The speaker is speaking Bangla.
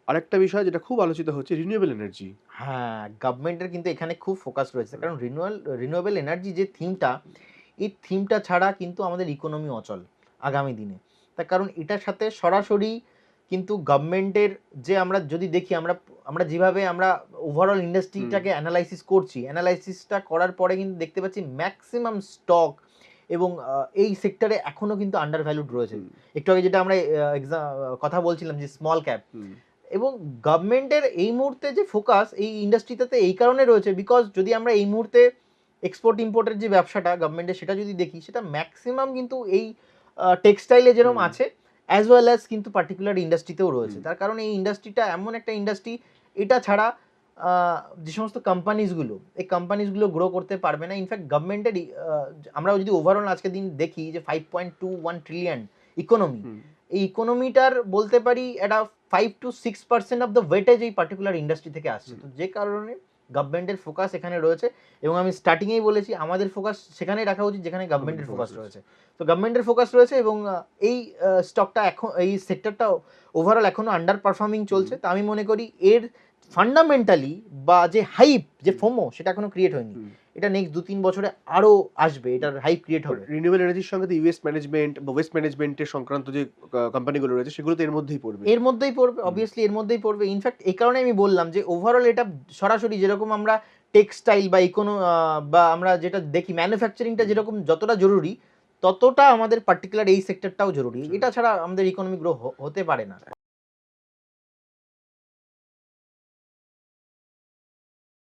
আরেকটা বিষয় যেটা খুব আলোচিত হচ্ছে রিনিউয়েবল এনার্জি। হ্যাঁ, গভর্নমেন্টের কিন্তু এখানে খুব ফোকাস রয়েছে, কারণ রিনিউয়েবল এনার্জি যে থিমটা, এই থিমটা ছাড়া কিন্তু আমাদের ইকোনমি অচল আগামী দিনে। তার কারণ এটার সাথে সরাসরি কিন্তু গভর্নমেন্টের, যে আমরা যদি দেখি, আমরা আমরা যেভাবে আমরা ওভারঅল ইন্ডাস্ট্রিটাকে অ্যানালাইসিস করছি, অ্যানালাইসিসটা করার পরে কিন্তু দেখতে পাচ্ছি ম্যাক্সিমাম স্টক এবং এই সেক্টরে এখনও কিন্তু আন্ডার ভ্যালুড রয়েছে। একটু আগে যেটা আমরা কথা বলছিলাম যে স্মল ক্যাপ, এবং গভর্নমেন্টের এই মুহূর্তে যে ফোকাস এই ইন্ডাস্ট্রিটাতে এই কারণে রয়েছে, বিকজ যদি আমরা এই মুহূর্তে এক্সপোর্ট ইম্পোর্টের যে ব্যবসাটা গভর্নমেন্টের, সেটা যদি দেখি, সেটা ম্যাক্সিমাম কিন্তু এই টেক্সটাইলে যেরকম আছে, অ্যাজ ওয়েল অ্যাজ কিন্তু পার্টিকুলার ইন্ডাস্ট্রিতেও রয়েছে। তার কারণ এই ইন্ডাস্ট্রিটা এমন একটা ইন্ডাস্ট্রি, এটা ছাড়া যে সমস্ত কোম্পানিজগুলো, এই কোম্পানিজগুলো গ্রো করতে পারবে না। ইনফ্যাক্ট গভর্নমেন্টের আমরা যদি ওভারঅল আজকের দিন দেখি যে 5.21 ট্রিলিয়ন ইকোনমি, এই ইকোনমিটার বলতে পারি এটা 5 to 6% অফ দ্য ওয়েটেজ এই পার্টিকুলার ইন্ডাস্ট্রি থেকে আসছে। তো যে কারণে গভর্নমেন্টের ফোকাস এখানে রয়েছে, এবং আমি স্টার্টিংয়েই বলেছি আমাদের ফোকাস সেখানেই রাখা উচিত যেখানে গভর্নমেন্টের ফোকাস রয়েছে। তো গভর্নমেন্টের ফোকাস রয়েছে, এবং এই স্টকটা এখন, এই সেক্টরটা ওভারঅল এখনো আন্ডার পারফর্মিং চলছে। তো আমি মনে করি এর ফান্ডামেন্টালি বা যে হাইপ, যে ফোমো, সেটা এখনো ক্রিয়েট হয়নি। এটা নেক্সট 2-3 বছরে আরো আসবে, এটার হাইপ ক্রিয়েট হবে। রিনিউয়েবল এনার্জির সঙ্গে তো ইউএস ম্যানেজমেন্ট বা ওয়েস্ট ম্যানেজমেন্টের সংক্রান্ত যে কোম্পানিগুলো রয়েছে সেগুলো তো এর মধ্যেই পড়বে। এর মধ্যেই পড়বে, অবভিয়াসলি এর মধ্যেই পড়বে। ইনফ্যাক্ট এই কারণে আমি বললাম যে ওভারঅল এটা সরাসরি, যেরকম আমরা টেক্সটাইল বা বা আমরা যেটা দেখি ম্যানুফ্যাকচারিংটা যেরকম যতটা জরুরি, ততটা আমাদের পার্টিকুলার এই সেক্টরটাও জরুরি। এটা ছাড়া আমাদের ইকোনমি গ্রো হতে পারে না।